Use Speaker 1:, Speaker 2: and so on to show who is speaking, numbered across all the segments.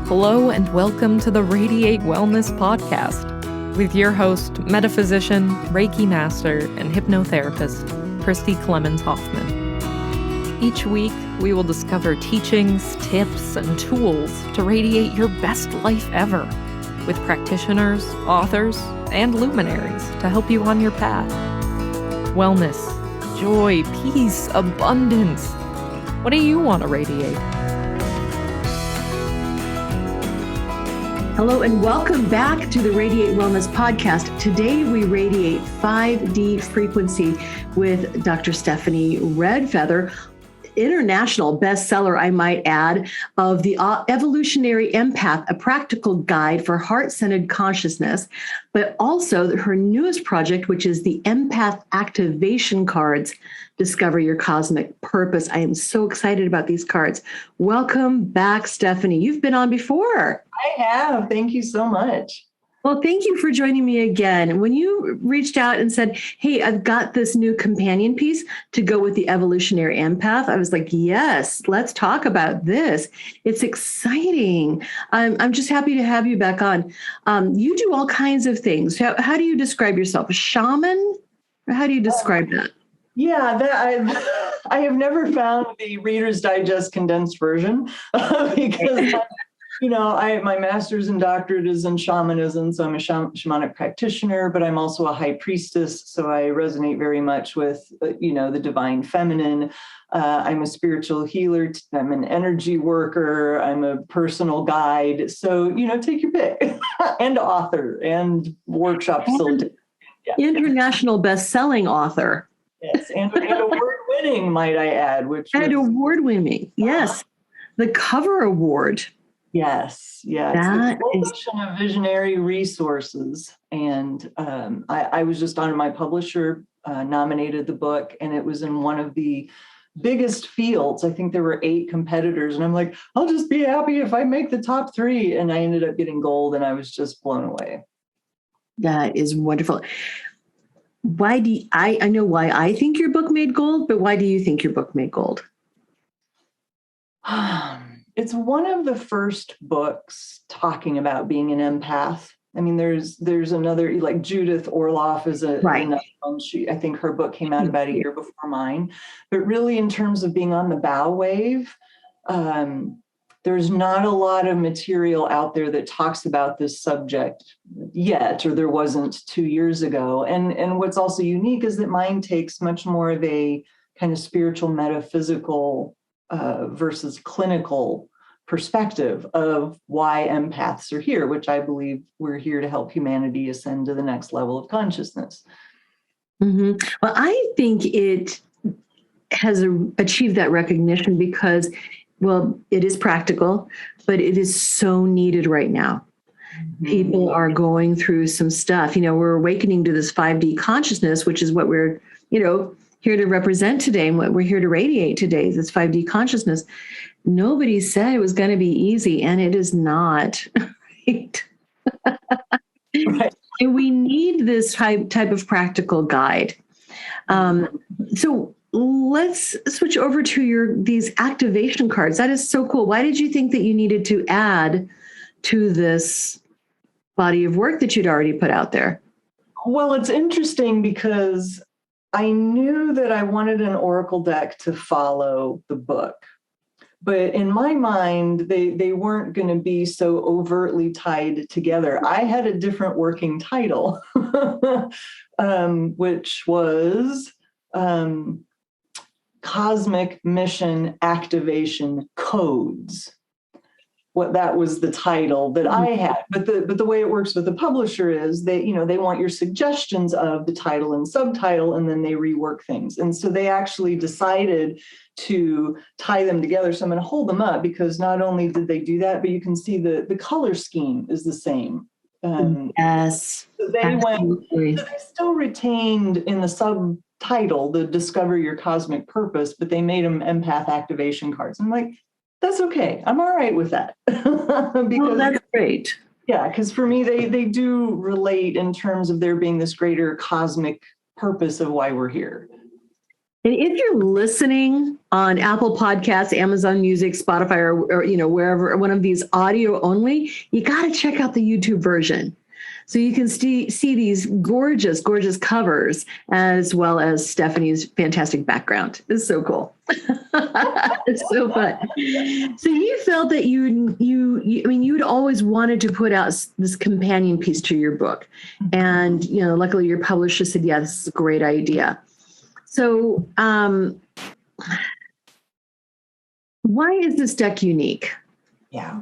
Speaker 1: Hello and welcome to the Radiate Wellness Podcast with your host, metaphysician, Reiki master, and hypnotherapist, Christy Clemens Hoffman. Each week, we will discover teachings, tips, and tools to radiate your best life ever with practitioners, authors, and luminaries to help you on your path. Wellness, joy, peace, abundance. What do you want to radiate?
Speaker 2: Hello and welcome back to the Radiate Wellness Podcast. Today we radiate 5D frequency with Dr. Stephanie Redfeather, international bestseller, I might add, of the Evolutionary Empath, a practical guide for heart-centered consciousness, but also her newest project, which is the Empath Activation Cards, Discover Your Cosmic Purpose. I am so excited about these cards. Welcome back, Stephanie. You've been on before.
Speaker 3: I have. Thank you so much.
Speaker 2: Well, thank you for joining me again. When you reached out and said, hey, I've got this new companion piece to go with the Evolutionary Empath, I was like, yes, let's talk about this. It's exciting. I'm just happy to have you back on. You do all kinds of things. How do you describe yourself? A shaman? Or how do you describe that?
Speaker 3: Yeah, I have never found the Reader's Digest condensed version because my master's and doctorate is in shamanism, so I'm a shamanic practitioner, but I'm also a high priestess, so I resonate very much with, the divine feminine. I'm a spiritual healer. I'm an energy worker. I'm a personal guide. So, take your pick. And author and workshop facilitator.
Speaker 2: Yeah. International best-selling author.
Speaker 3: Yes, and award-winning, might I add.
Speaker 2: Award-winning, yes. The cover award.
Speaker 3: Yes. It's a collection of visionary resources. And I was just on my publisher, nominated the book, and it was in one of the biggest fields. I think there were 8 competitors. And I'm like, I'll just be happy if I make the top 3. And I ended up getting gold, and I was just blown away.
Speaker 2: That is wonderful. I know why I think your book made gold, but why do you think your book made gold?
Speaker 3: It's one of the first books talking about being an empath. I mean, there's another, like Judith Orloff is another one. I think her book came out about a year before mine. But really, in terms of being on the bow wave, there's not a lot of material out there that talks about this subject yet, or there wasn't 2 years ago. And what's also unique is that mine takes much more of a kind of spiritual, metaphysical versus clinical perspective of why empaths are here, which I believe we're here to help humanity ascend to the next level of consciousness.
Speaker 2: Mm-hmm. Well, I think it has achieved that recognition because, well, it is practical, but it is so needed right now. Mm-hmm. People are going through some stuff. We're awakening to this 5D consciousness, which is what we're, here to represent today and what we're here to radiate today, this 5D consciousness. Nobody said it was going to be easy, and it is not. Right?
Speaker 3: Right.
Speaker 2: And we need this type of practical guide. So let's switch over to these activation cards. That is so cool. Why did you think that you needed to add to this body of work that you'd already put out there?
Speaker 3: Well, it's interesting because I knew that I wanted an oracle deck to follow the book. But in my mind, they weren't going to be so overtly tied together. I had a different working title, which was Cosmic Mission Activation Codes. That was the title that I had. But the way it works with the publisher is they want your suggestions of the title and subtitle, and then they rework things. And so they actually decided to tie them together. So I'm going to hold them up because not only did they do that, but you can see the color scheme is the same.
Speaker 2: Yes.
Speaker 3: So they still retained in the subtitle the Discover Your Cosmic Purpose, but they made them empath activation cards. I'm like, that's okay. I'm all right with that.
Speaker 2: Because that's great.
Speaker 3: Yeah, because for me, they do relate in terms of there being this greater cosmic purpose of why we're here.
Speaker 2: And if you're listening on Apple Podcasts, Amazon Music, Spotify, or wherever, one of these audio only, you got to check out the YouTube version. So you can see these gorgeous, gorgeous covers, as well as Stephanie's fantastic background. It's so cool. It's so fun. So you felt that you'd always wanted to put out this companion piece to your book. And, luckily your publisher said, yeah, this is a great idea. So why is this deck unique?
Speaker 3: Yeah.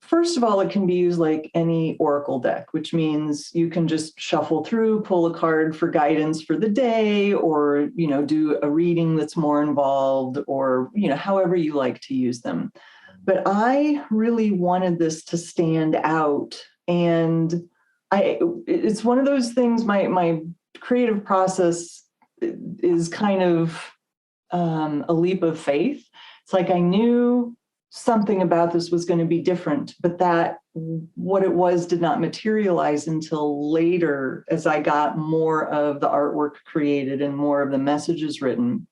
Speaker 3: First of all, it can be used like any oracle deck, which means you can just shuffle through, pull a card for guidance for the day, or, do a reading that's more involved, or, however you like to use them. But I really wanted this to stand out. And it's one of those things, my creative process is kind of a leap of faith. It's like I knew something about this was going to be different, but that what it was did not materialize until later, as I got more of the artwork created and more of the messages written.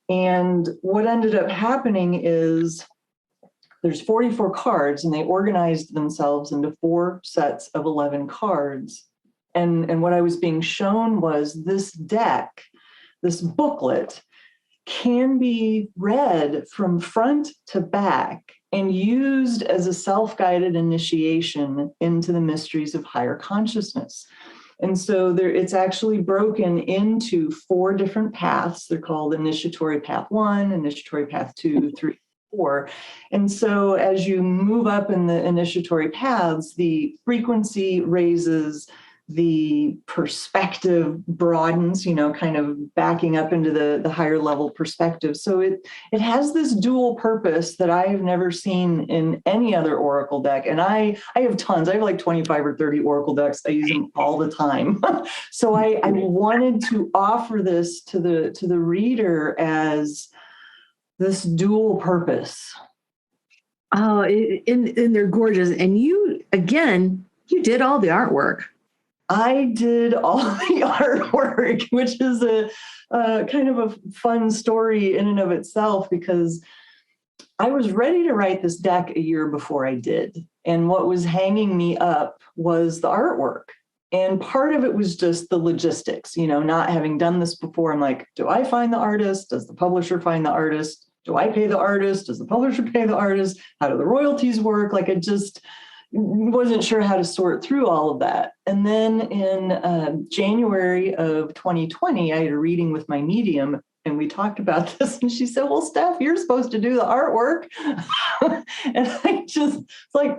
Speaker 3: And what ended up happening is there's 44 cards, and they organized themselves into 4 sets of 11 cards. And what I was being shown was this deck, this booklet, can be read from front to back and used as a self-guided initiation into the mysteries of higher consciousness. And so it's actually broken into 4 different paths. They're called Initiatory Path 1, Initiatory Path 2, 3, 4. And so as you move up in the initiatory paths, the frequency raises, the perspective broadens, kind of backing up into the higher level perspective. So it has this dual purpose that I have never seen in any other oracle deck. And I have tons. I have like 25 or 30 oracle decks. I use them all the time. So I wanted to offer this to the reader as this dual purpose.
Speaker 2: Oh, and they're gorgeous. And you did all the artwork.
Speaker 3: I did all the artwork, which is a kind of a fun story in and of itself, because I was ready to write this deck a year before I did. And what was hanging me up was the artwork. And part of it was just the logistics, not having done this before. I'm like, do I find the artist? Does the publisher find the artist? Do I pay the artist? Does the publisher pay the artist? How do the royalties work? Like, it just wasn't sure how to sort through all of that. And then in January of 2020, I had a reading with my medium, and we talked about this. And she said, well, Steph, you're supposed to do the artwork. And I just was like,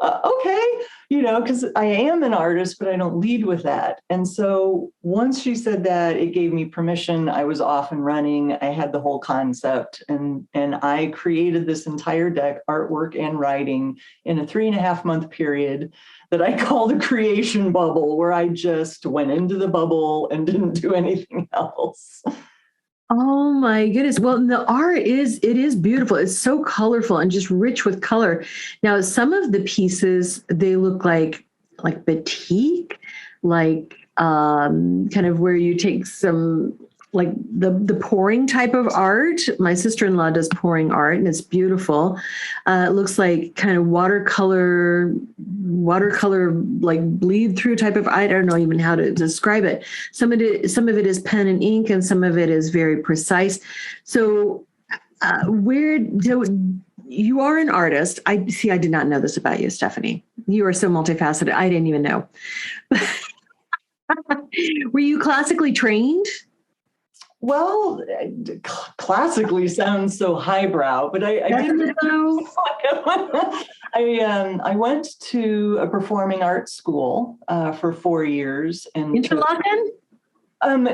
Speaker 3: okay, because I am an artist, but I don't lead with that. And so once she said that, it gave me permission. I was off and running. I had the whole concept, and I created this entire deck, artwork and writing, in a 3.5-month period that I called a creation bubble, where I just went into the bubble and didn't do anything else.
Speaker 2: Oh my goodness. Well, the art is beautiful. It's so colorful and just rich with color. Now, some of the pieces, they look like batik, like kind of where you take some, like the pouring type of art. My sister-in-law does pouring art, and it's beautiful. It looks like kind of watercolor, like bleed through type of, I don't know even how to describe it. Some of it is pen and ink, and some of it is very precise. So you are an artist. I did not know this about you, Stephanie. You are so multifaceted. I didn't even know. Were you classically trained?
Speaker 3: Well, classically sounds so highbrow, but I didn't know. I went to a performing arts school for 4 years.
Speaker 2: Interlochen?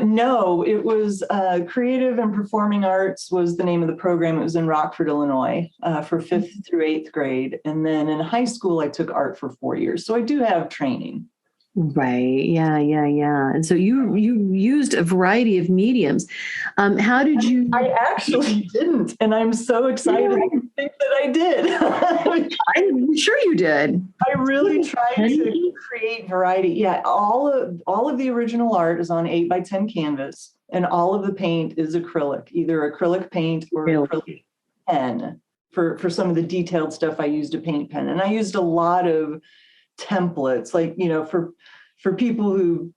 Speaker 3: No, it was Creative and Performing Arts was the name of the program. It was in Rockford, Illinois, for 5th through 8th grade. And then in high school, I took art for 4 years. So I do have training.
Speaker 2: Right. Yeah. Yeah. Yeah. And so you used a variety of mediums. How did you?
Speaker 3: I actually didn't, and I'm so excited to think that I did.
Speaker 2: I'm sure you did.
Speaker 3: I really tried to create variety. Yeah, all of the original art is on 8x10 canvas, and all of the paint is acrylic, either acrylic paint or acrylic pen. For some of the detailed stuff, I used a paint pen, and I used a lot of templates, like, for people who,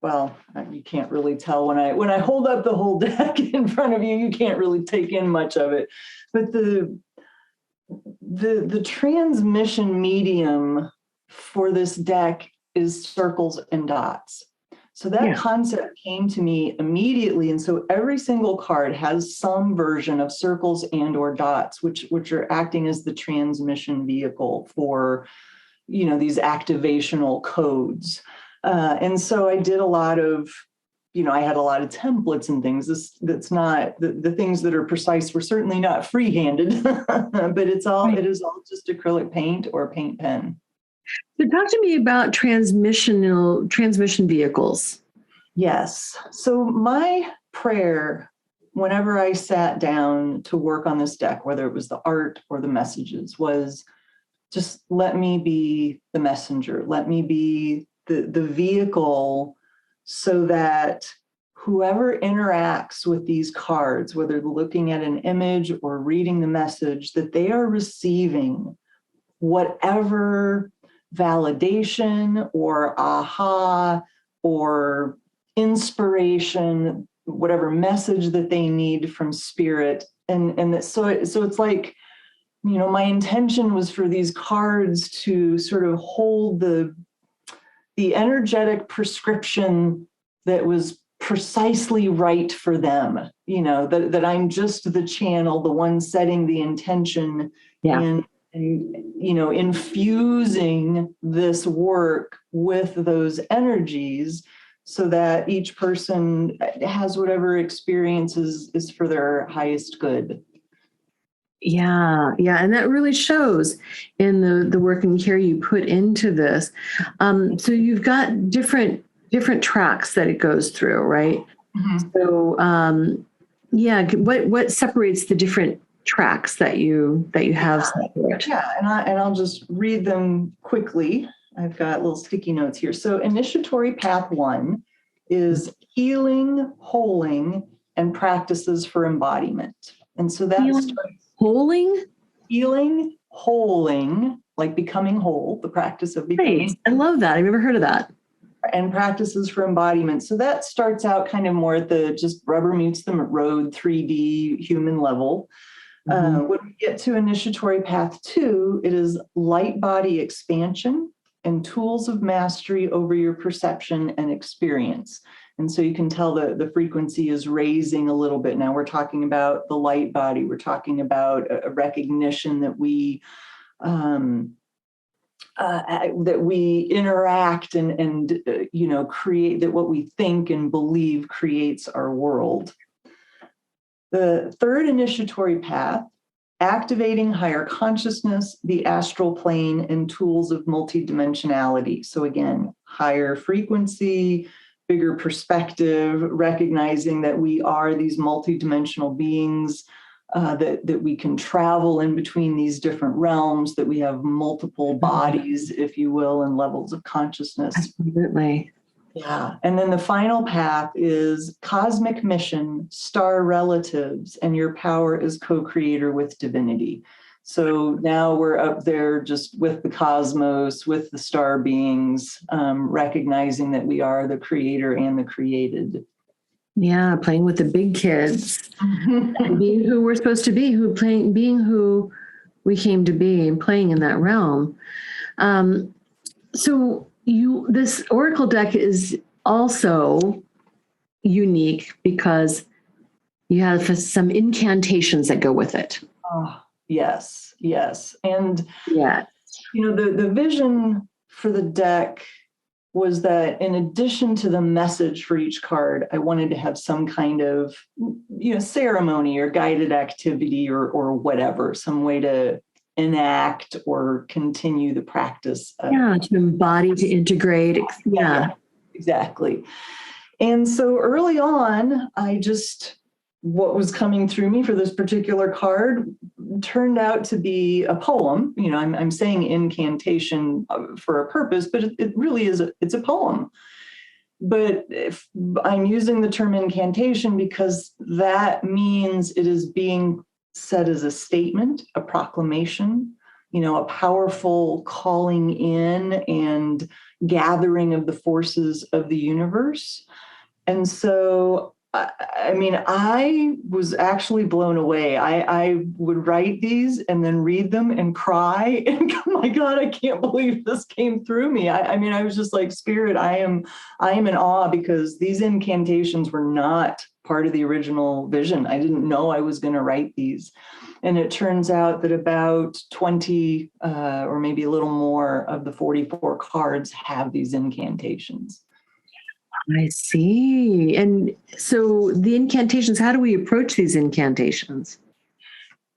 Speaker 3: well, you can't really tell when I hold up the whole deck in front of you, you can't really take in much of it. But the transmission medium for this deck is circles and dots. So that concept came to me immediately. And so every single card has some version of circles and or dots, which are acting as the transmission vehicle for, these activational codes. And so I did a lot of, I had a lot of templates and things. That's not the things that are precise were certainly not free-handed, but it is all just acrylic paint or paint pen.
Speaker 2: So talk to me about transmission vehicles.
Speaker 3: Yes. So my prayer, whenever I sat down to work on this deck, whether it was the art or the messages, was just let me be the messenger. Let me be the vehicle, so that whoever interacts with these cards, whether looking at an image or reading the message, that they are receiving whatever validation or aha or inspiration, whatever message that they need from spirit. And that, so it's like, my intention was for these cards to sort of hold the energetic prescription that was precisely right for them, that I'm just the channel, the one setting the intention, and infusing this work with those energies, so that each person has whatever experience is for their highest good.
Speaker 2: Yeah. And that really shows in the work and care you put into this. So you've got different tracks that it goes through, right? Mm-hmm. So what separates the different tracks that you have separate?
Speaker 3: Yeah, and I'll just read them quickly. I've got little sticky notes here. So initiatory path 1 is healing, holing, and practices for embodiment. And so that's healing, holing, like becoming whole, the practice of becoming.
Speaker 2: Nice. I love that. I've never heard of that.
Speaker 3: And practices for embodiment. So that starts out kind of more at the just rubber meets the road 3D human level. Mm-hmm. When we get to initiatory path 2, it is light body expansion and tools of mastery over your perception and experience. And so you can tell the frequency is raising a little bit. Now we're talking about the light body. We're talking about a recognition that we interact and create, that what we think and believe creates our world. The third initiatory path, activating higher consciousness, the astral plane, and tools of multidimensionality. So again, higher frequency, bigger perspective, recognizing that we are these multidimensional beings, that we can travel in between these different realms, that we have multiple bodies, if you will, and levels of consciousness.
Speaker 2: Absolutely.
Speaker 3: Yeah. And then the final path is cosmic mission, star relatives, and your power as co-creator with divinity. So now we're up there just with the cosmos, with the star beings, recognizing that we are the creator and the created.
Speaker 2: Yeah, playing with the big kids, and being who we're supposed to be, being who we came to be, and playing in that realm. So this Oracle deck is also unique because you have some incantations that go with it.
Speaker 3: Oh, yes. And the vision for the deck was that in addition to the message for each card, I wanted to have some kind of, ceremony or guided activity or whatever, some way to enact or continue the practice.
Speaker 2: To embody, to integrate. Yeah,
Speaker 3: exactly. And so early on, what was coming through me for this particular card turned out to be a poem. I'm saying incantation for a purpose, but it really is, it's a poem. But if I'm using the term incantation because that means it is being said as a statement, a proclamation, a powerful calling in and gathering of the forces of the universe. And so, I was actually blown away. I would write these and then read them and cry and oh my God, I can't believe this came through me. I was just like, Spirit, I am in awe because these incantations were not part of the original vision. I didn't know I was going to write these. And it turns out that about 20 or maybe a little more of the 44 cards have these incantations.
Speaker 2: I see. And so the incantations, how do we approach these incantations?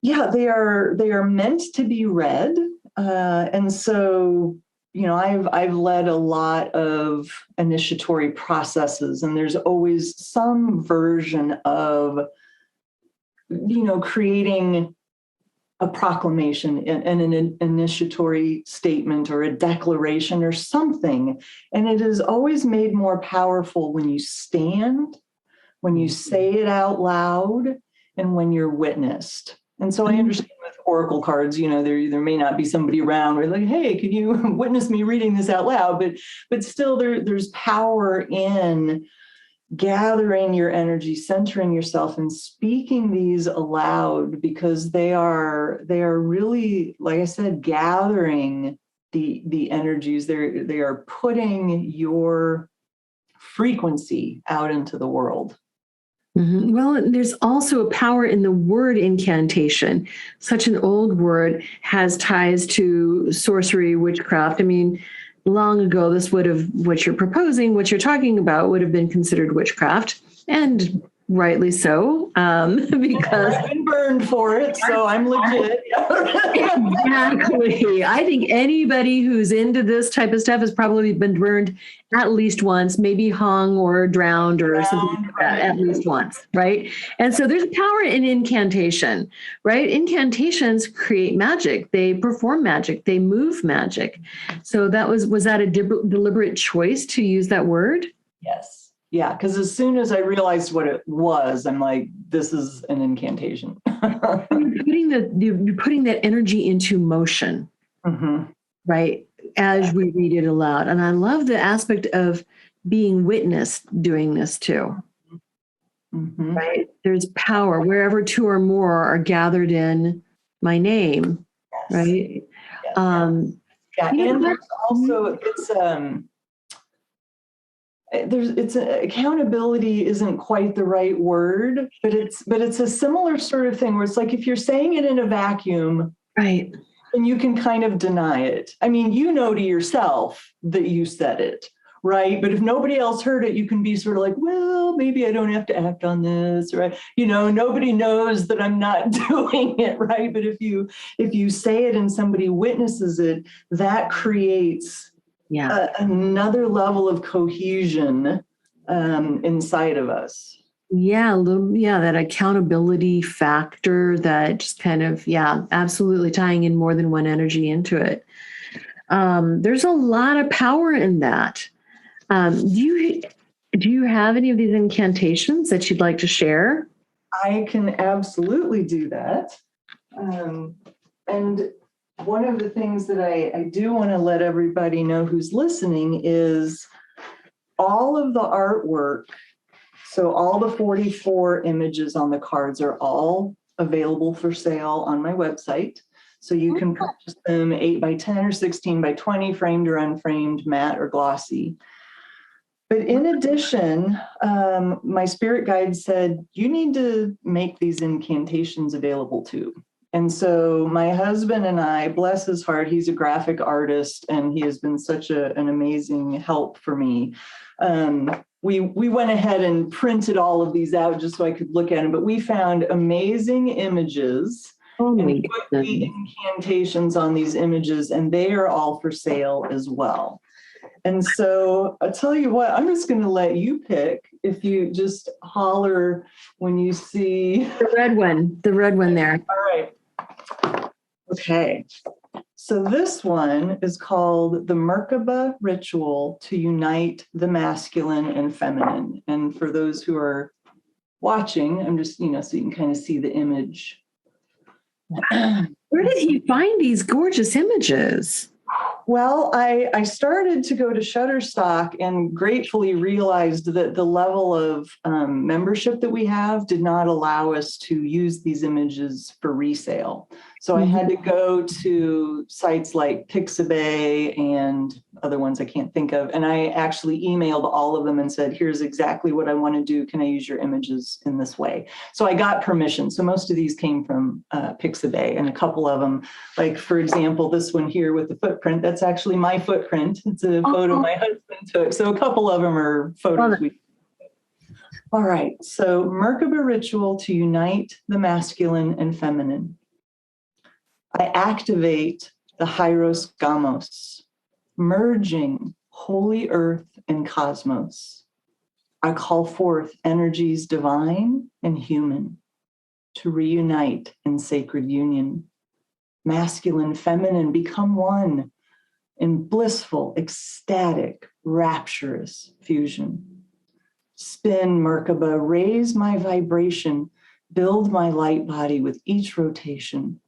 Speaker 3: Yeah, they are meant to be read. And so, I've led a lot of initiatory processes, and there's always some version of, creating a proclamation and an initiatory statement or a declaration or something. And it is always made more powerful when you stand, when you say it out loud, and when you're witnessed. And so I understand with oracle cards, there may not be somebody around where like, hey, can you witness me reading this out loud? But still there's power in gathering your energy, centering yourself, and speaking these aloud, because they are really, like I said, gathering the energies. They are putting your frequency out into the world.
Speaker 2: Mm-hmm. Well, there's also a power in the word incantation. Such an old word, has ties to sorcery, witchcraft. Long ago, this would have, what you're proposing, what you're talking about, would have been considered witchcraft, and rightly so, because
Speaker 3: I've been burned for it, so I'm legit.
Speaker 2: Exactly. I think anybody who's into this type of stuff has probably been burned at least once, maybe hung or drowned or something like that, at least once, right? And so there's power in incantation, right? Incantations create magic. They perform magic. They move magic. So was that a deliberate choice to use that word?
Speaker 3: Yes. Yeah, because as soon as I realized what it was, I'm like, this is an incantation.
Speaker 2: You're putting that energy into motion, right? As we read it aloud. And I love the aspect of being witnessed doing this too, right? There's power wherever two or more are gathered in my name, right?
Speaker 3: Yes. And there's also, accountability isn't quite the right word, but it's a similar sort of thing where it's like if you're saying it in a vacuum,
Speaker 2: right,
Speaker 3: then you can kind of deny it. To yourself that you said it, right? But if nobody else heard it, you can be sort of like, well, maybe I don't have to act on this, right? Nobody knows that I'm not doing it, right? But if you say it and somebody witnesses it, that creates another level of cohesion inside of us.
Speaker 2: That accountability factor, that just kind of, absolutely tying in more than one energy into it. There's a lot of power in that. Do you have any of these incantations that you'd like to share?
Speaker 3: I can absolutely do that. And one of the things that I do want to let everybody know who's listening is all of the artwork. So all the 44 images on the cards are all available for sale on my website. So you can purchase them 8x10 or 16x20, framed or unframed, matte or glossy. But in addition, my spirit guide said, you need to make these incantations available too. And so my husband and I, bless his heart, he's a graphic artist and he has been such an amazing help for me. We went ahead and printed all of these out just so I could look at them, but we found amazing images and put the incantations on these images, and they are all for sale as well. And so I'll tell you what, I'm just going to let you pick. If you just holler when you see
Speaker 2: the red one there.
Speaker 3: All right. Okay. So this one is called the Merkaba Ritual to Unite the Masculine and Feminine. And for those who are watching, I'm just, so you can kind of see the image.
Speaker 2: Where did he find these gorgeous images?
Speaker 3: Well, I started to go to Shutterstock and gratefully realized that the level of membership that we have did not allow us to use these images for resale. So I had to go to sites like Pixabay and other ones I can't think of. And I actually emailed all of them and said, here's exactly what I want to do. Can I use your images in this way? So I got permission. So most of these came from Pixabay, and a couple of them, like, for example, this one here with the footprint, that's actually my footprint. It's a photo my husband took. So a couple of them are photos All right. So Merkaba Ritual to Unite the Masculine and Feminine. I activate the Hyros Gamos, merging holy earth and cosmos. I call forth energies divine and human to reunite in sacred union. Masculine, feminine become one in blissful, ecstatic, rapturous fusion. Spin Merkaba, raise my vibration, build my light body with each rotation.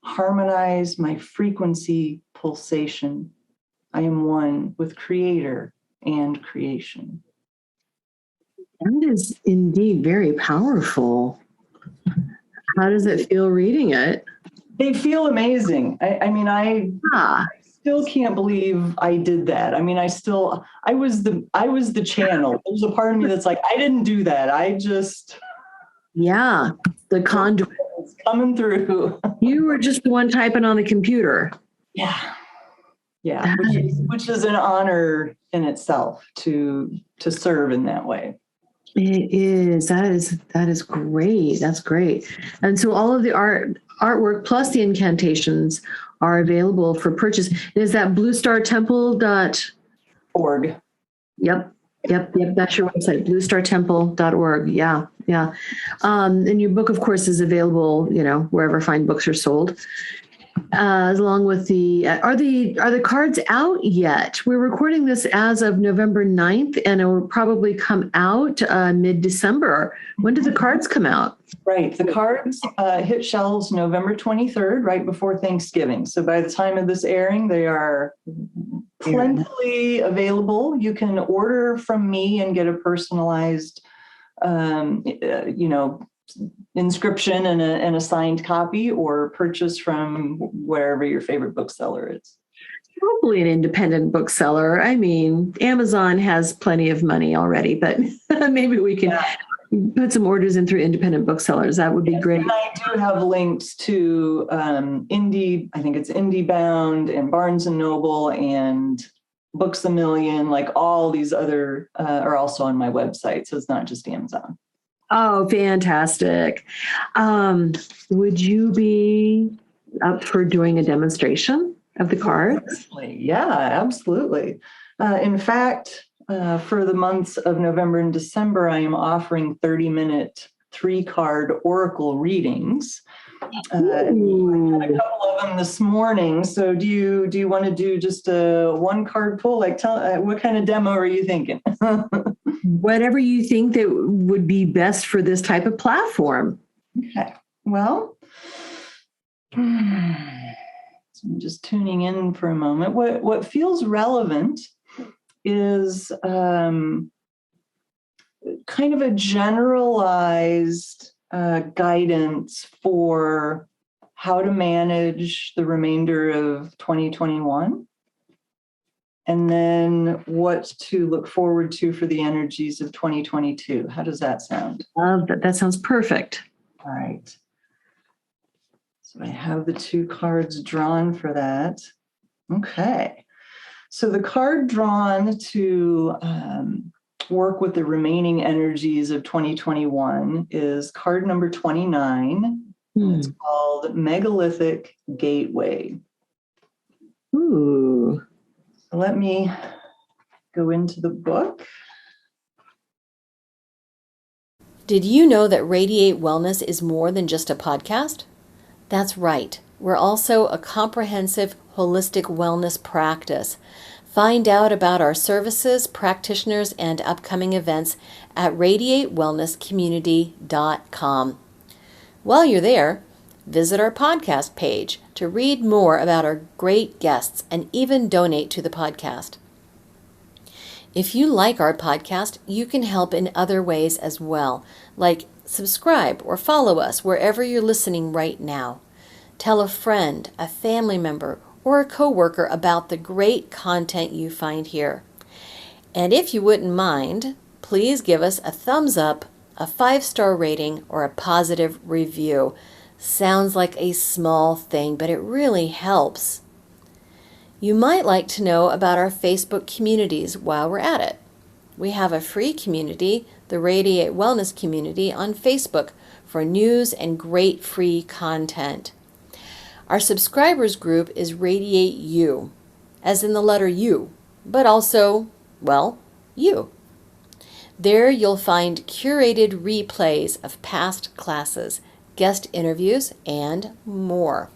Speaker 3: Harmonize my frequency pulsation. I am one with Creator and creation.
Speaker 2: That is indeed very powerful. How does it feel reading it?
Speaker 3: They feel amazing. I still can't believe I did that. I was the channel. There's a part of me that's like, I didn't do that.
Speaker 2: The conduit.
Speaker 3: It's coming through.
Speaker 2: You were just the one typing on the computer.
Speaker 3: Yeah. Which is an honor in itself to serve in that way.
Speaker 2: It is. That is great. That's great. And so all of the artwork plus the incantations are available for purchase. And is that bluestartemple.org? Yep. That's your website, bluestartemple.org. Yeah. And your book, of course, is available, wherever fine books are sold. Along with are the cards out yet? We're recording this as of November 9th, and it will probably come out mid-December. When do the cards come out?
Speaker 3: Right. The cards hit shelves November 23rd, right before Thanksgiving. So by the time of this airing, they are plentifully available. You can order from me and get a personalized, inscription and a signed copy, or purchase from wherever your favorite bookseller is.
Speaker 2: Probably an independent bookseller. I mean, Amazon has plenty of money already, but maybe we can put some orders in through independent booksellers. That would be great.
Speaker 3: And I do have links to Indie, I think it's IndieBound and Barnes & Noble and Books A Million, like all these other are also on my website. So it's not just Amazon.
Speaker 2: Oh, fantastic. Would you be up for doing a demonstration of the cards?
Speaker 3: Yeah, absolutely. In fact, for the months of November and December, I am offering 30-minute 3-card oracle readings. I had a couple of them this morning. So do you want to do just a 1-card pull? Like, tell what kind of demo are you thinking?
Speaker 2: Whatever you think that would be best for this type of platform.
Speaker 3: Okay. Well, so I'm just tuning in for a moment. What feels relevant is kind of a generalized guidance for how to manage the remainder of 2021. And then what to look forward to for the energies of 2022. How does that sound?
Speaker 2: Love that. That sounds perfect.
Speaker 3: All right. So I have the 2 cards drawn for that. Okay. So the card drawn to work with the remaining energies of 2021 is card number 29, And it's called Megalithic Gateway.
Speaker 2: Ooh.
Speaker 3: Let me go into the book.
Speaker 4: Did you know that Radiate Wellness is more than just a podcast? That's right. We're also a comprehensive, holistic wellness practice. Find out about our services, practitioners, and upcoming events at radiatewellnesscommunity.com. While you're there, visit our podcast page to read more about our great guests and even donate to the podcast. If you like our podcast, you can help in other ways as well, like subscribe or follow us wherever you're listening right now. Tell a friend, a family member, or a coworker about the great content you find here. And if you wouldn't mind, please give us a thumbs up, a 5-star rating, or a positive review. Sounds like a small thing, but it really helps. You might like to know about our Facebook communities while we're at it. We have a free community, the Radiate Wellness Community, on Facebook for news and great free content. Our subscribers group is Radiate You, as in the letter U, but also, well, you. There you'll find curated replays of past classes, guest interviews, and more.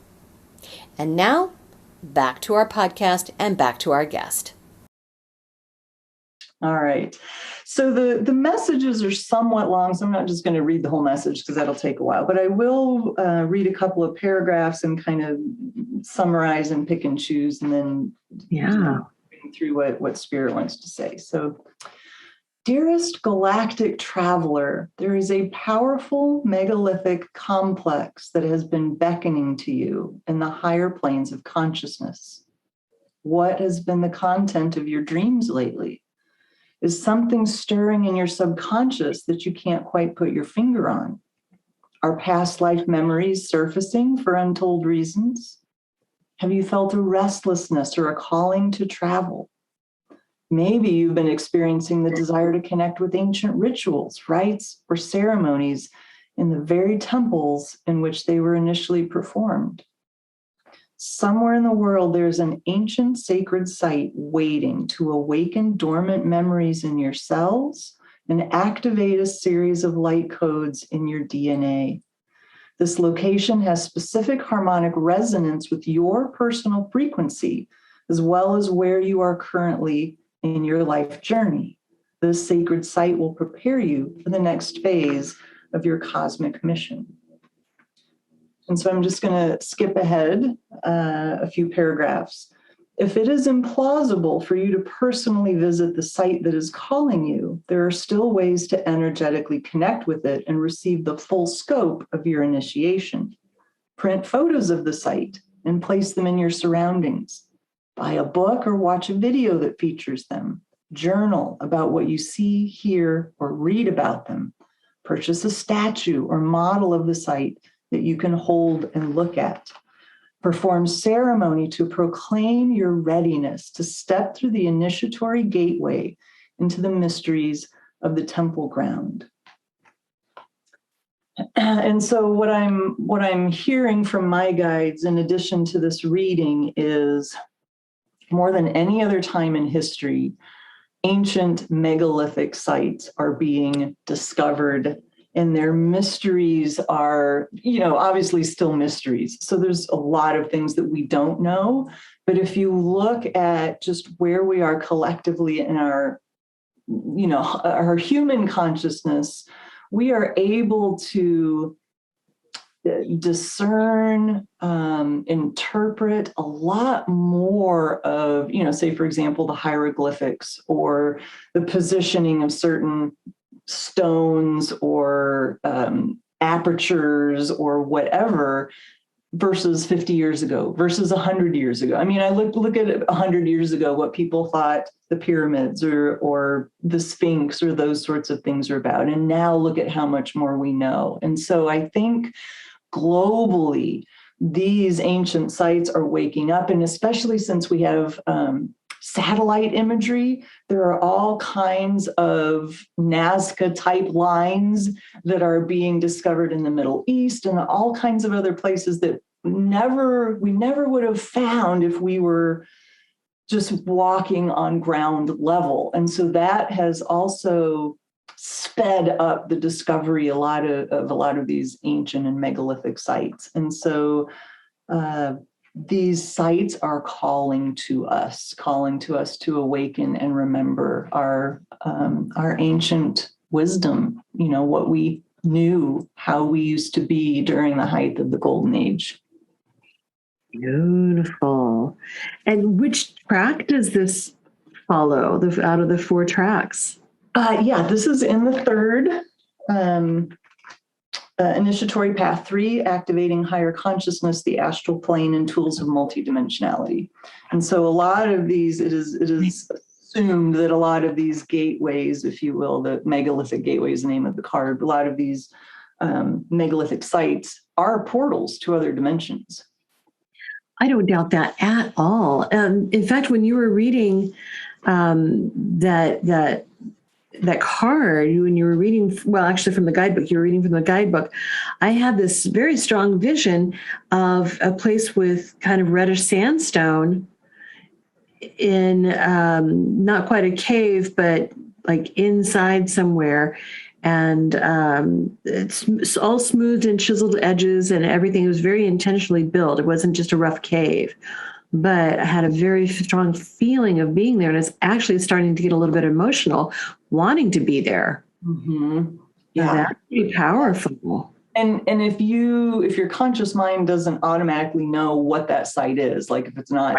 Speaker 4: And now, back to our podcast and back to our guest.
Speaker 3: All right. So the messages are somewhat long, so I'm not just going to read the whole message because that'll take a while, but I will read a couple of paragraphs and kind of summarize and pick and choose, and then bring through what Spirit wants to say. So, dearest galactic traveler, there is a powerful megalithic complex that has been beckoning to you in the higher planes of consciousness. What has been the content of your dreams lately? Is something stirring in your subconscious that you can't quite put your finger on? Are past life memories surfacing for untold reasons? Have you felt a restlessness or a calling to travel? Maybe you've been experiencing the desire to connect with ancient rituals, rites, or ceremonies in the very temples in which they were initially performed. Somewhere in the world, there's an ancient sacred site waiting to awaken dormant memories in your cells and activate a series of light codes in your DNA. This location has specific harmonic resonance with your personal frequency, as well as where you are currently in your life journey. This sacred site will prepare you for the next phase of your cosmic mission. And so I'm just going to skip ahead a few paragraphs. If it is implausible for you to personally visit the site that is calling you, there are still ways to energetically connect with it and receive the full scope of your initiation. Print photos of the site and place them in your surroundings. Buy a book or watch a video that features them. Journal about what you see, hear, or read about them. Purchase a statue or model of the site that you can hold and look at. Perform ceremony to proclaim your readiness to step through the initiatory gateway into the mysteries of the temple ground. And so what I'm hearing from my guides, in addition to this reading, is more than any other time in history, ancient megalithic sites are being discovered, and their mysteries are, obviously still mysteries. So there's a lot of things that we don't know. But if you look at just where we are collectively in our human consciousness, we are able to discern, interpret a lot more of, say, for example, the hieroglyphics or the positioning of certain stones or apertures or whatever versus 50 years ago versus 100 years ago. I mean, I look at it 100 years ago, what people thought the pyramids or the Sphinx or those sorts of things are about. And now look at how much more we know. And so I think globally, these ancient sites are waking up, and especially since we have satellite imagery. There are all kinds of Nazca type lines that are being discovered in the Middle East and all kinds of other places that we never would have found if we were just walking on ground level. And so that has also sped up the discovery of a lot of these ancient and megalithic sites. And so these sites are calling to us to awaken and remember our ancient wisdom, what we knew, how we used to be during the height of the Golden Age.
Speaker 2: Beautiful. And which track does this follow out of the 4 tracks?
Speaker 3: This is in the 3rd initiatory path 3, activating higher consciousness, the astral plane, and tools of multidimensionality. And so a lot of these, it is assumed that a lot of these gateways, if you will, the Megalithic Gateway is the name of the card, a lot of these megalithic sites are portals to other dimensions.
Speaker 2: I don't doubt that at all. In fact, when you were reading that card, when you were reading, well, actually from the guidebook, you were reading from the guidebook, I had this very strong vision of a place with kind of reddish sandstone in not quite a cave, but like inside somewhere. And it's all smoothed and chiseled edges and everything. It was very intentionally built. It wasn't just a rough cave, but I had a very strong feeling of being there. And it's actually starting to get a little bit emotional, wanting to be there.
Speaker 3: Mm-hmm.
Speaker 2: Yeah, so that's pretty powerful.
Speaker 3: And if your conscious mind doesn't automatically know what that site is, like if it's not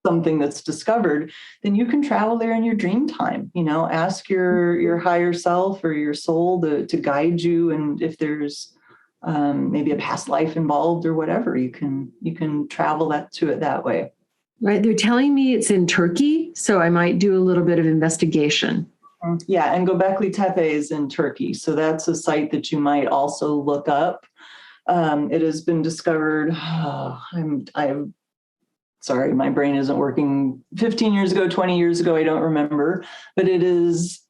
Speaker 3: something that's discovered, then you can travel there in your dream time. Ask your higher self or your soul to guide you, and if there's maybe a past life involved or whatever, you can travel to it that way.
Speaker 2: Right. They're telling me it's in Turkey, so I might do a little bit of investigation.
Speaker 3: Yeah, and Göbekli Tepe is in Turkey, so that's a site that you might also look up. It has been discovered. Sorry, my brain isn't working. 15 years ago, 20 years ago, I don't remember. But it is,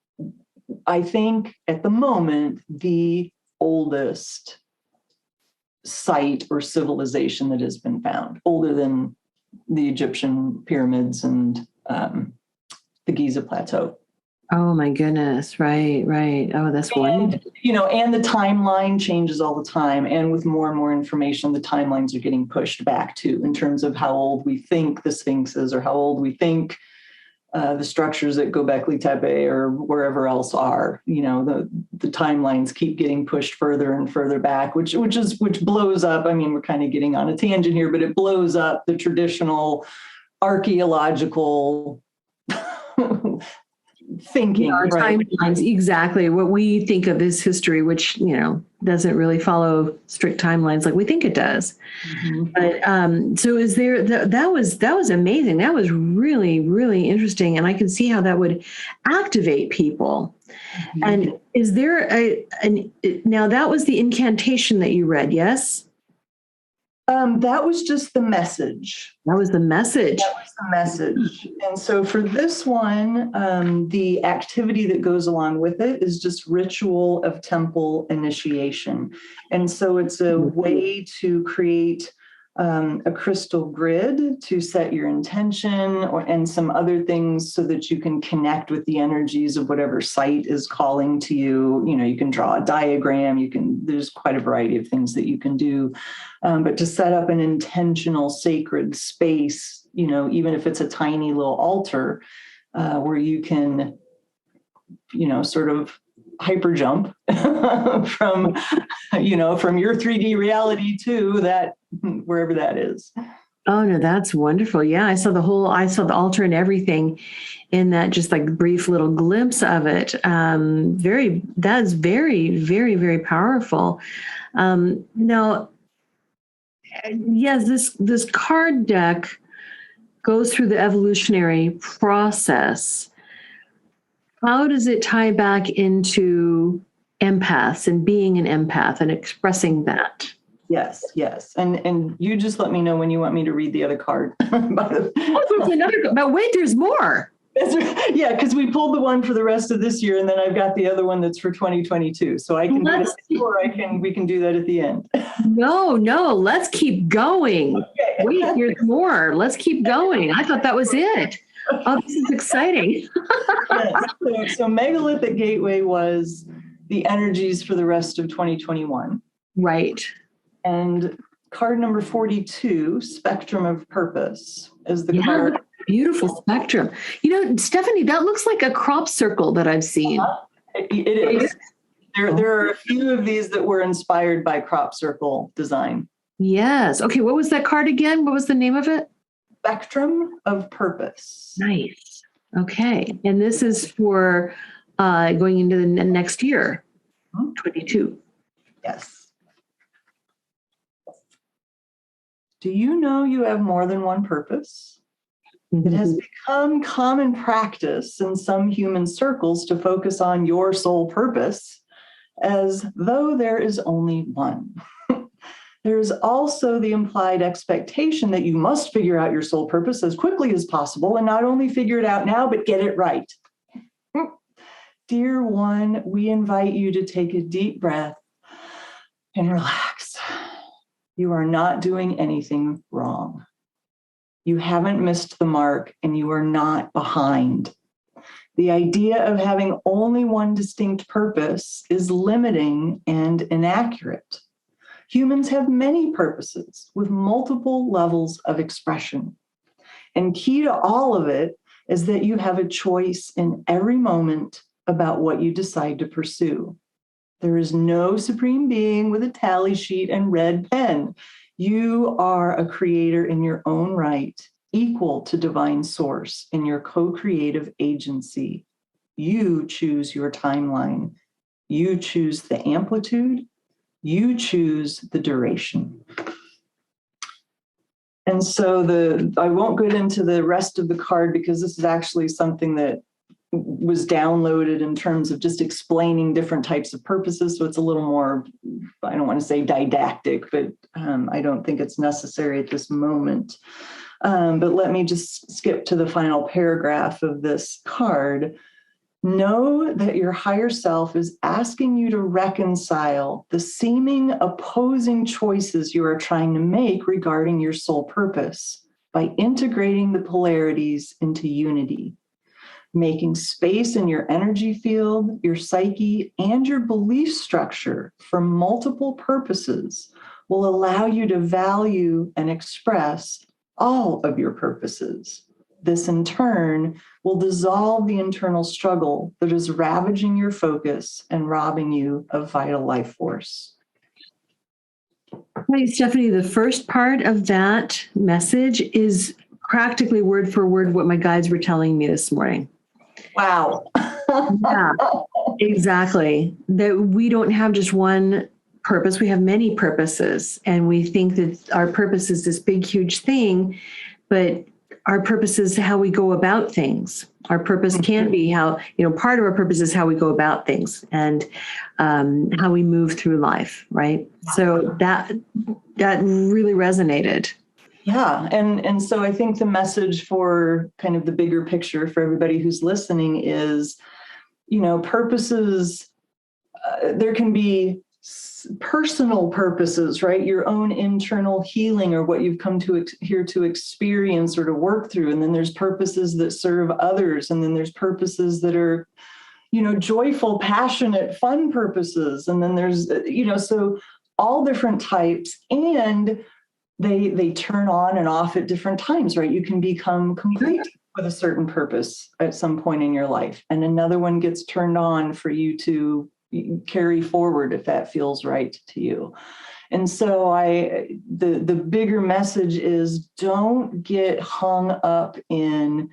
Speaker 3: I think, at the moment, the oldest site or civilization that has been found, older than the Egyptian pyramids and the Giza Plateau.
Speaker 2: Oh my goodness. Right. Oh, that's wonderful.
Speaker 3: And the timeline changes all the time. And with more and more information, the timelines are getting pushed back too, in terms of how old we think the Sphinx is, or how old we think the structures at Göbekli Tepe or wherever else are. The timelines keep getting pushed further and further back, which blows up. I mean, we're kind of getting on a tangent here, but it blows up the traditional archaeological thinking, right?
Speaker 2: Timelines, exactly what we think of as history, which doesn't really follow strict timelines like we think it does. Mm-hmm. But so is there that was amazing. That was really, really interesting, and I can see how that would activate people. Mm-hmm. And is there now that was the incantation that you read? Yes.
Speaker 3: That was just the message.
Speaker 2: That was the message.
Speaker 3: And so for this one, the activity that goes along with it is just ritual of temple initiation. And so it's a way to create a crystal grid to set your intention and some other things so that you can connect with the energies of whatever site is calling to you. You can draw a diagram, there's quite a variety of things that you can do. But to set up an intentional sacred space, even if it's a tiny little altar, where you can, sort of hyper jump from your 3D reality to that, wherever that is.
Speaker 2: Oh no, that's wonderful. Yeah, I saw the altar and everything in that just like brief little glimpse of it. That is very, very, very powerful. Now, yes, this card deck goes through the evolutionary process. How does it tie back into empaths and being an empath and expressing that?
Speaker 3: Yes. And you just let me know when you want me to read the other card.
Speaker 2: There's another, but wait, there's more.
Speaker 3: That's right. Yeah, because we pulled the one for the rest of this year, and then I've got the other one that's for 2022. So I can do that, or we can do that at the end.
Speaker 2: No, let's keep going. Okay. Wait, there's more. Let's keep going. I thought that was it. Oh, this is exciting.
Speaker 3: Yes. So Megalithic Gateway was the energies for the rest of 2021.
Speaker 2: Right.
Speaker 3: And card number 42, Spectrum of Purpose, is the card.
Speaker 2: Beautiful spectrum. Stephanie, that looks like a crop circle that I've seen.
Speaker 3: It is. There are a few of these that were inspired by crop circle design.
Speaker 2: Yes. Okay, what was that card again? What was the name of it?
Speaker 3: Spectrum of Purpose.
Speaker 2: Nice. Okay. And this is for going into the next year, 22.
Speaker 3: Yes. Do you know you have more than one purpose? Mm-hmm. It has become common practice in some human circles to focus on your sole purpose as though there is only one. There is also the implied expectation that you must figure out your sole purpose as quickly as possible, and not only figure it out now, but get it right. Dear one, we invite you to take a deep breath and relax. You are not doing anything wrong. You haven't missed the mark, and you are not behind. The idea of having only one distinct purpose is limiting and inaccurate. Humans have many purposes with multiple levels of expression. And key to all of it is that you have a choice in every moment about what you decide to pursue. There is no supreme being with a tally sheet and red pen. You are a creator in your own right, equal to divine source in your co-creative agency. You choose your timeline. You choose the amplitude. You choose the duration. And so I won't get into the rest of the card because this is actually something that was downloaded in terms of just explaining different types of purposes. So it's a little more, I don't want to say didactic, but I don't think it's necessary at this moment. But let me just skip to the final paragraph of this card. Know that your higher self is asking you to reconcile the seeming opposing choices you are trying to make regarding your soul purpose by integrating the polarities into unity. Making space in your energy field, your psyche, and your belief structure for multiple purposes will allow you to value and express all of your purposes. This, in turn, will dissolve the internal struggle that is ravaging your focus and robbing you of vital life force.
Speaker 2: Right, Stephanie, the first part of that message is practically word for word what my guides were telling me this morning.
Speaker 3: Wow.
Speaker 2: Yeah, exactly. That we don't have just one purpose, we have many purposes. And we think that our purpose is this big, huge thing, but our purpose is how we go about things. Our purpose can be how, part of our purpose is how we go about things and how we move through life, right? So that really resonated.
Speaker 3: Yeah. And so I think the message for kind of the bigger picture for everybody who's listening is, purposes, there can be personal purposes, right? Your own internal healing or what you've come to here to experience or to work through. And then there's purposes that serve others. And then there's purposes that are, joyful, passionate, fun purposes. And then there's, so all different types, and they turn on and off at different times, right? You can become complete with a certain purpose at some point in your life. And another one gets turned on for you to carry forward if that feels right to you. And so the bigger message is don't get hung up in,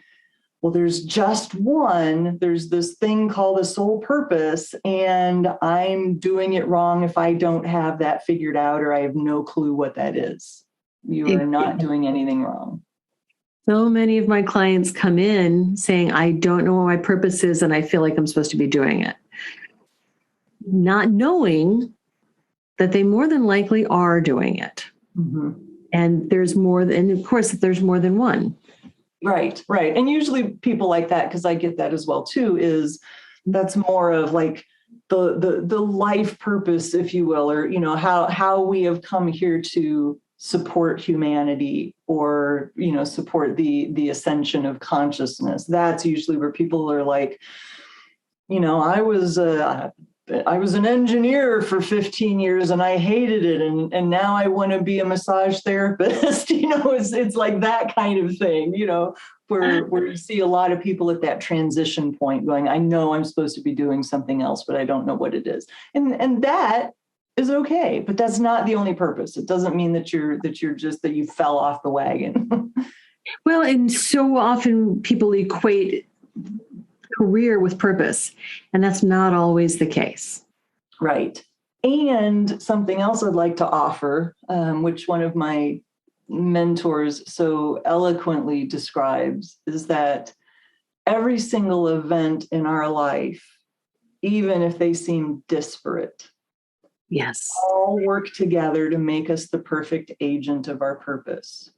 Speaker 3: well, there's just one, there's this thing called a soul purpose, and I'm doing it wrong if I don't have that figured out or I have no clue what that is. You are not doing anything wrong.
Speaker 2: So many of my clients come in saying, I don't know what my purpose is, and I feel like I'm supposed to be doing it. Not knowing that they more than likely are doing it.
Speaker 3: Mm-hmm.
Speaker 2: And there's more, and of course, there's more than one.
Speaker 3: Right. And usually people like that, because I get that as well too, is that's more of like the life purpose, if you will, or, how we have come here to support humanity, or, support the ascension of consciousness. That's usually where people are like, I was an engineer for 15 years and I hated it. And now I want to be a massage therapist. It's like that kind of thing, where you see a lot of people at that transition point going, I know I'm supposed to be doing something else, but I don't know what it is. And that is okay, but that's not the only purpose. It doesn't mean that you fell off the wagon.
Speaker 2: Well, and so often people equate career with purpose, and that's not always the case.
Speaker 3: Right. And something else I'd like to offer, which one of my mentors so eloquently describes, is that every single event in our life, even if they seem disparate,
Speaker 2: yes,
Speaker 3: all work together to make us the perfect agent of our purpose.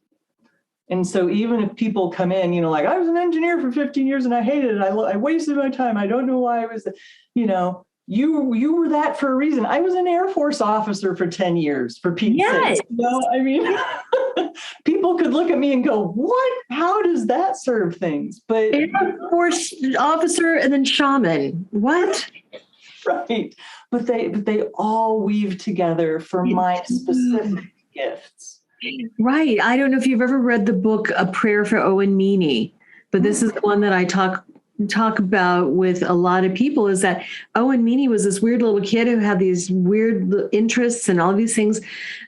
Speaker 3: And so even if people come in, like, I was an engineer for 15 years and I hated it. I wasted my time. I don't know why I was, you were that for a reason. I was an Air Force officer for 10 years, for Pete's sake. People could look at me and go, what? How does that serve things? But
Speaker 2: Air Force officer and then shaman. What?
Speaker 3: Right. But they all weave together for my specific gifts.
Speaker 2: Right. I don't know if you've ever read the book A Prayer for Owen Meany, but this is the one that I talk about with a lot of people, is that Owen Meany was this weird little kid who had these weird interests and all these things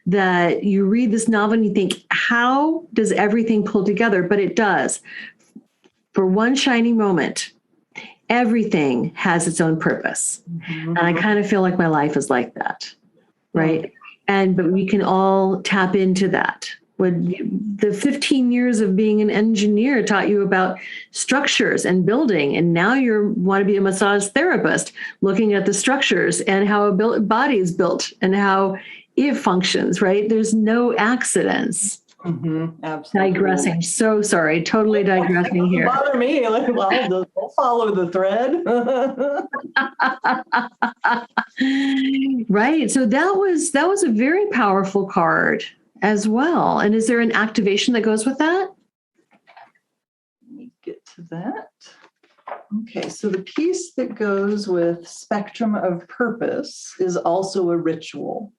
Speaker 2: that you read this novel and you think, how does everything pull together? But it does. For one shining moment, everything has its own purpose. Mm-hmm. And I kind of feel like my life is like that. Right. But we can all tap into that. When the 15 years of being an engineer taught you about structures and building, and now you want to be a massage therapist, looking at the structures and how a body is built and how it functions, right? There's no accidents.
Speaker 3: Mm-hmm, absolutely.
Speaker 2: Digressing. So sorry, totally digressing here.
Speaker 3: Doesn't bother me. I'll follow the thread.
Speaker 2: Right. So that was a very powerful card as well. And is there an activation that goes with that?
Speaker 3: Let me get to that. Okay. So the piece that goes with Spectrum of Purpose is also a ritual.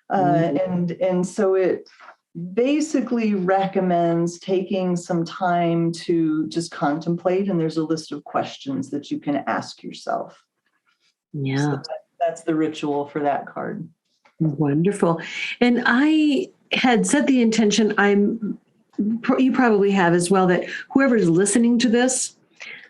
Speaker 3: And so it basically recommends taking some time to just contemplate, and there's a list of questions that you can ask yourself.
Speaker 2: Yeah.
Speaker 3: So that's the ritual for that card.
Speaker 2: Wonderful. And I had set the intention, you probably have as well, that whoever's listening to this,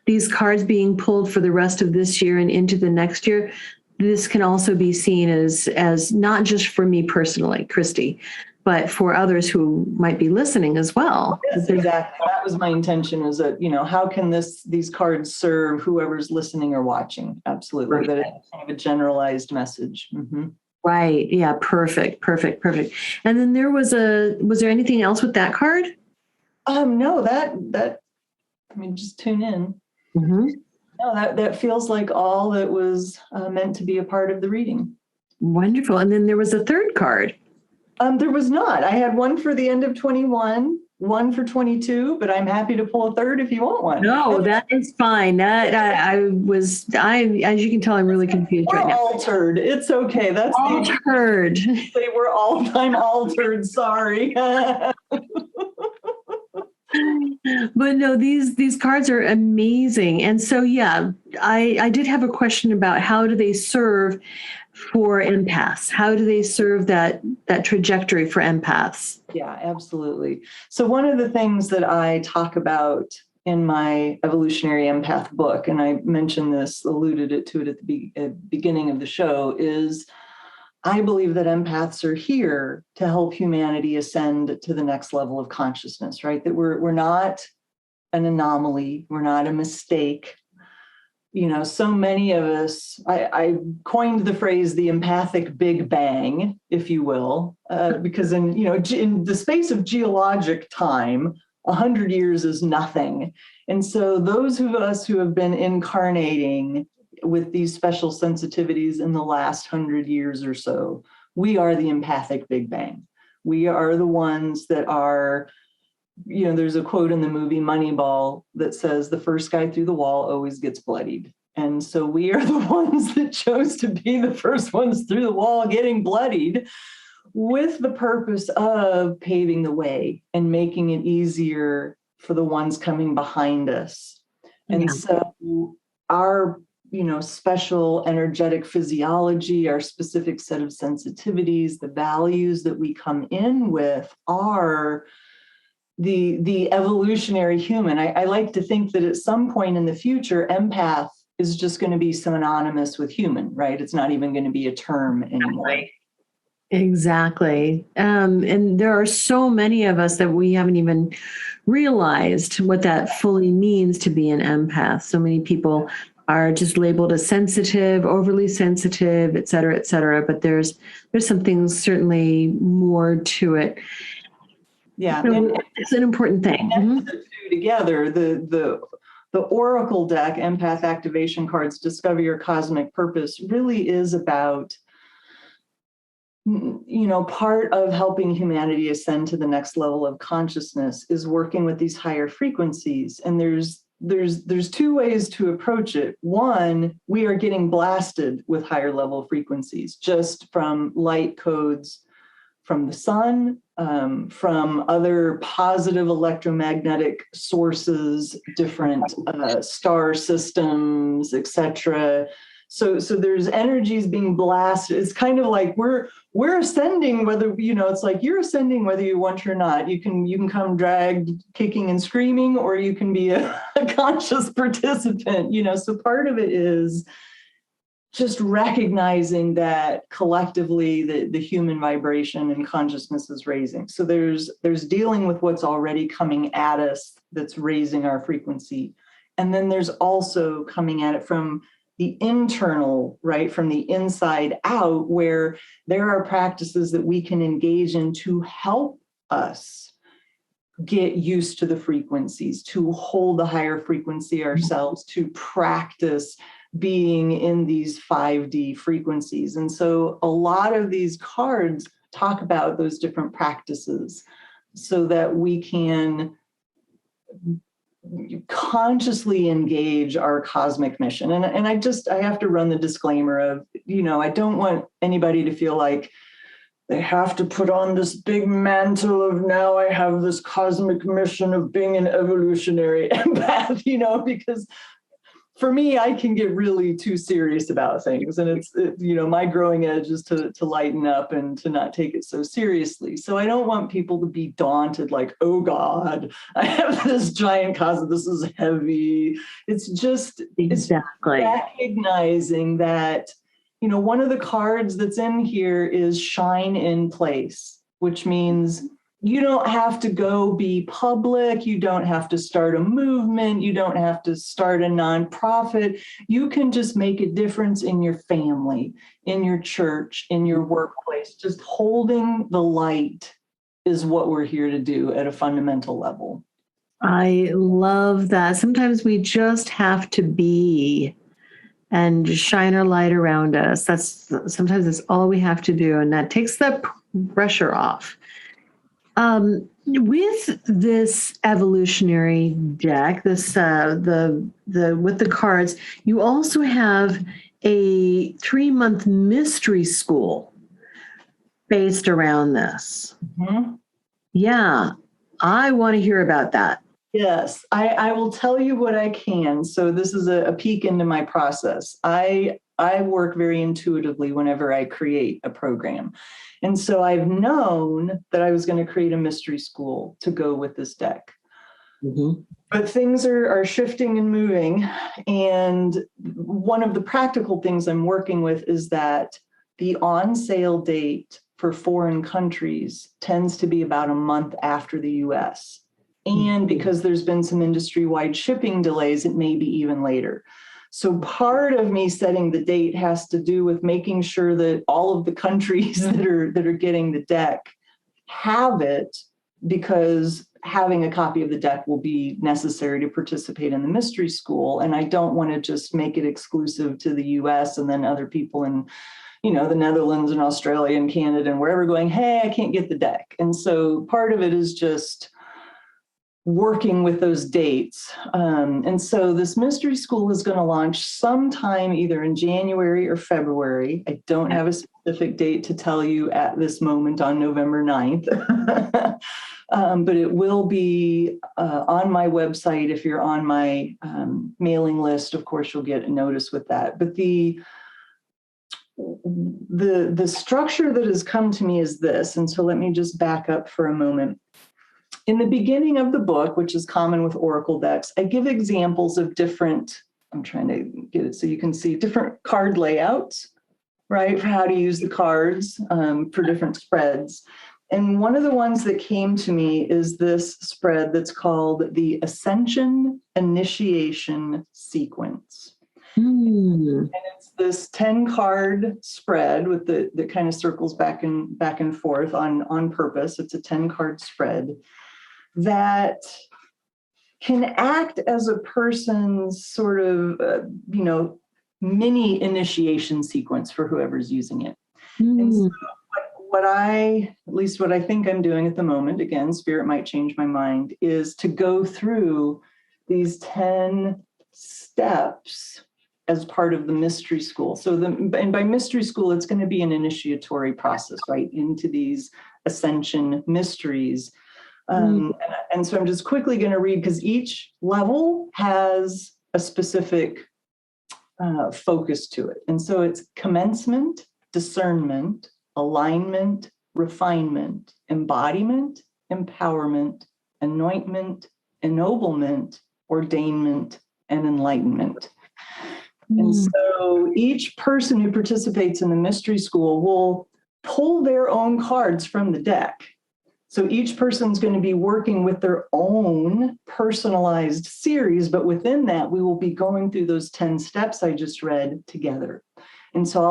Speaker 2: these cards being pulled for the rest of this year and into the next year, this can also be seen as not just for me personally, Christy, but for others who might be listening as well.
Speaker 3: Yes, exactly. That was my intention, is that, how can these cards serve whoever's listening or watching? Absolutely. Right. That it's kind of a generalized message. Mm-hmm.
Speaker 2: Right. Yeah. Perfect. And then was there anything else with that card?
Speaker 3: No, just tune in.
Speaker 2: Mm-hmm.
Speaker 3: No, that feels like all that was meant to be a part of the reading.
Speaker 2: Wonderful. And then there was a third card.
Speaker 3: There was not. I had one for the end of 21, one for 22, but I'm happy to pull a third if you want one.
Speaker 2: No, that is fine. That as you can tell, I'm really confused right now.
Speaker 3: Altered. It's okay. That's
Speaker 2: altered.
Speaker 3: They were all-time altered. Sorry.
Speaker 2: But no, these cards are amazing. And so, yeah, I did have a question about how do they serve for empaths? How do they serve that trajectory for empaths?
Speaker 3: Yeah, absolutely. So one of the things that I talk about in my Evolutionary Empath book, and I mentioned this, alluded to it at the beginning of the show, is I believe that empaths are here to help humanity ascend to the next level of consciousness, right? That we're not an anomaly, we're not a mistake. so many of us, I coined the phrase, the empathic Big Bang, if you will, because in the space of geologic time, 100 years is nothing. And so those of us who have been incarnating with these special sensitivities in the last 100 years or so, we are the empathic Big Bang. We are the ones that are, there's a quote in the movie Moneyball that says the first guy through the wall always gets bloodied. And so we are the ones that chose to be the first ones through the wall getting bloodied, with the purpose of paving the way and making it easier for the ones coming behind us. And so our, special energetic physiology, our specific set of sensitivities, the values that we come in with are the evolutionary human. I like to think that at some point in the future, empath is just going to be synonymous with human, right? It's not even going to be a term anymore.
Speaker 2: Exactly. And there are so many of us that we haven't even realized what that fully means to be an empath. So many people are just labeled as sensitive, overly sensitive, et cetera, but there's some things certainly more to it.
Speaker 3: Yeah,
Speaker 2: so it's an important thing.
Speaker 3: The two together, the Oracle deck, Empath Activation Cards, Discover Your Cosmic Purpose, really is about, part of helping humanity ascend to the next level of consciousness is working with these higher frequencies. And there's two ways to approach it. One, we are getting blasted with higher level frequencies just from light codes from the sun, from other positive electromagnetic sources, different star systems, etc. So there's energies being blasted. It's kind of like we're ascending, whether, it's like you're ascending whether you want to or not. You can come dragged, kicking and screaming, or you can be a conscious participant, So part of it is just recognizing that collectively the human vibration and consciousness is raising. So there's dealing with what's already coming at us that's raising our frequency. And then there's also coming at it from the internal, right, from the inside out, where there are practices that we can engage in to help us get used to the frequencies, to hold a higher frequency ourselves, to practice being in these 5D frequencies. And so a lot of these cards talk about those different practices so that we can consciously engage our cosmic mission. And I have to run the disclaimer of, I don't want anybody to feel like they have to put on this big mantle of, now I have this cosmic mission of being an evolutionary empath, because for me, I can get really too serious about things. And it's my growing edge is to lighten up and to not take it so seriously. So I don't want people to be daunted, like, oh God, I have this giant cosmic, this is heavy. It's just exactly recognizing that, one of the cards that's in here is shine in place, which means you don't have to go be public. You don't have to start a movement. You don't have to start a nonprofit. You can just make a difference in your family, in your church, in your workplace. Just holding the light is what we're here to do at a fundamental level.
Speaker 2: I love that. Sometimes we just have to be and shine our light around us. Sometimes that's all we have to do. And that takes the pressure off. With this evolutionary deck, with the cards, you also have a 3-month mystery school based around this.
Speaker 3: Mm-hmm.
Speaker 2: Yeah, I want to hear about that.
Speaker 3: Yes, I will tell you what I can. So this is a peek into my process. I work very intuitively whenever I create a program. And so I've known that I was going to create a mystery school to go with this deck.
Speaker 2: Mm-hmm.
Speaker 3: But things are shifting and moving. And one of the practical things I'm working with is that the on-sale date for foreign countries tends to be about a month after the US. And because there's been some industry-wide shipping delays, it may be even later. So part of me setting the date has to do with making sure that all of the countries that are getting the deck have it, because having a copy of the deck will be necessary to participate in the mystery school. And I don't want to just make it exclusive to the US and then other people in, the Netherlands and Australia and Canada and wherever going, hey, I can't get the deck. And so part of it is just working with those dates. And so this mystery school is going to launch sometime either in January or February. I don't have a specific date to tell you at this moment on November 9th, but it will be on my website. If you're on my mailing list, of course, you'll get a notice with that. But the structure that has come to me is this. And so let me just back up for a moment. In the beginning of the book, which is common with Oracle decks, I give examples of different, I'm trying to get it so you can see, different card layouts, right, for how to use the cards for different spreads. And one of the ones that came to me is this spread that's called the Ascension Initiation Sequence. And it's this 10-card spread with that kind of circles back and forth on purpose. It's a 10-card spread that can act as a person's sort of, mini initiation sequence for whoever's using it. And so what I think I'm doing at the moment, again, Spirit might change my mind, is to go through these 10 steps as part of the mystery school. And by mystery school, it's going to be an initiatory process, right, into these ascension mysteries. And so I'm just quickly going to read, because each level has a specific focus to it. And so it's commencement, discernment, alignment, refinement, embodiment, empowerment, anointment, ennoblement, ordainment, and enlightenment. And so each person who participates in the mystery school will pull their own cards from the deck. So each person's going to be working with their own personalized series, but within that, we will be going through those 10 steps I just read together. And so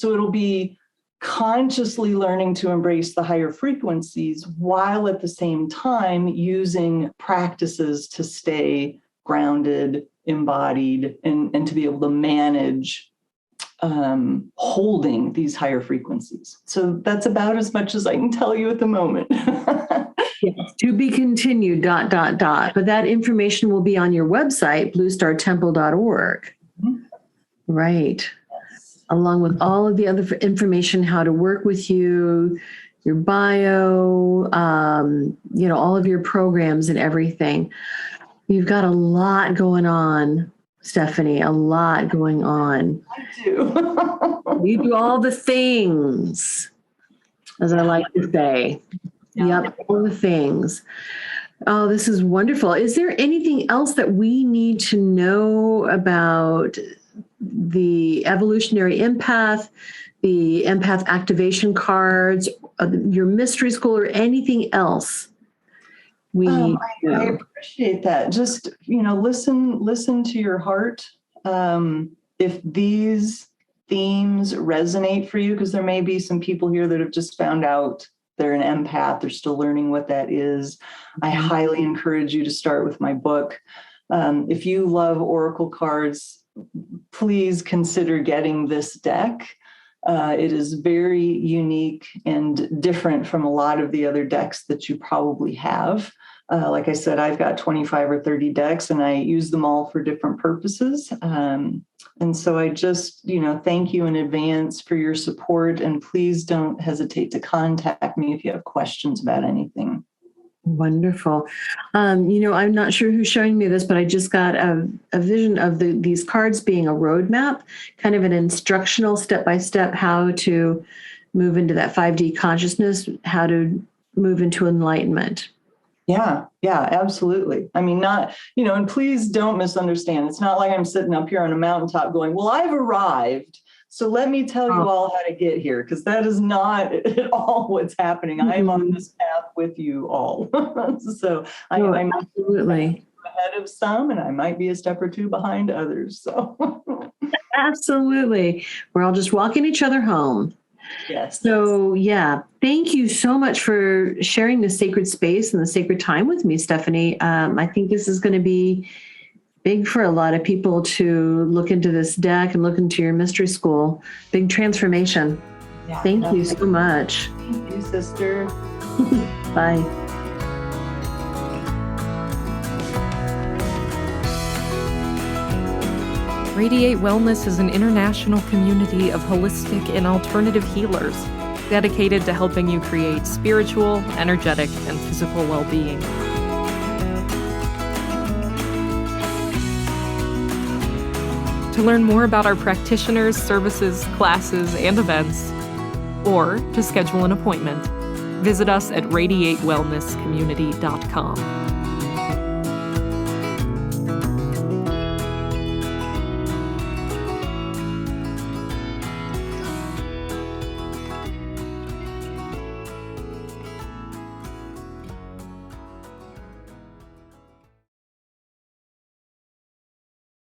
Speaker 3: it'll be consciously learning to embrace the higher frequencies while at the same time using practices to stay grounded, embodied, and to be able to manage holding these higher frequencies. So that's about as much as I can tell you at the moment.
Speaker 2: Yes, to be continued, ... But that information will be on your website, bluestartemple.org. Right. Yes. Along with all of the other information, how to work with you, your bio, all of your programs and everything. You've got a lot going on, Stephanie, a lot going on.
Speaker 3: I do.
Speaker 2: You do all the things, as I like to say. Yeah. Yep, all the things. Oh, this is wonderful. Is there anything else that we need to know about the Evolutionary Empath, the Empath activation cards, your mystery school, or anything else? I
Speaker 3: appreciate that. Just, listen to your heart. If these themes resonate for you, because there may be some people here that have just found out they're an empath, they're still learning what that is. I highly encourage you to start with my book. If you love Oracle cards, please consider getting this deck. It is very unique and different from a lot of the other decks that you probably have. Like I said, I've got 25 or 30 decks and I use them all for different purposes. And so I just, thank you in advance for your support, and please don't hesitate to contact me if you have questions about anything.
Speaker 2: Wonderful. I'm not sure who's showing me this, but I just got a vision of these cards being a roadmap, kind of an instructional step-by-step how to move into that 5D consciousness, how to move into enlightenment.
Speaker 3: Yeah, absolutely. I mean, and please don't misunderstand. It's not like I'm sitting up here on a mountaintop going, well, I've arrived, so let me tell you all how to get here, because that is not at all what's happening. I'm on this path with you all. So I'm
Speaker 2: absolutely
Speaker 3: ahead of some, and I might be a step or two behind others. So
Speaker 2: absolutely. We're all just walking each other home.
Speaker 3: yes.
Speaker 2: So yeah, thank you so much for sharing the sacred space and the sacred time with me, Stephanie. I think this is going to be big for a lot of people to look into this deck and look into your mystery school. Big transformation.
Speaker 3: Yeah,
Speaker 2: thank you so much.
Speaker 3: Thank you, sister.
Speaker 2: Bye.
Speaker 1: Radiate Wellness is an international community of holistic and alternative healers dedicated to helping you create spiritual, energetic, and physical well-being. To learn more about our practitioners, services, classes, and events, or to schedule an appointment, visit us at radiatewellnesscommunity.com.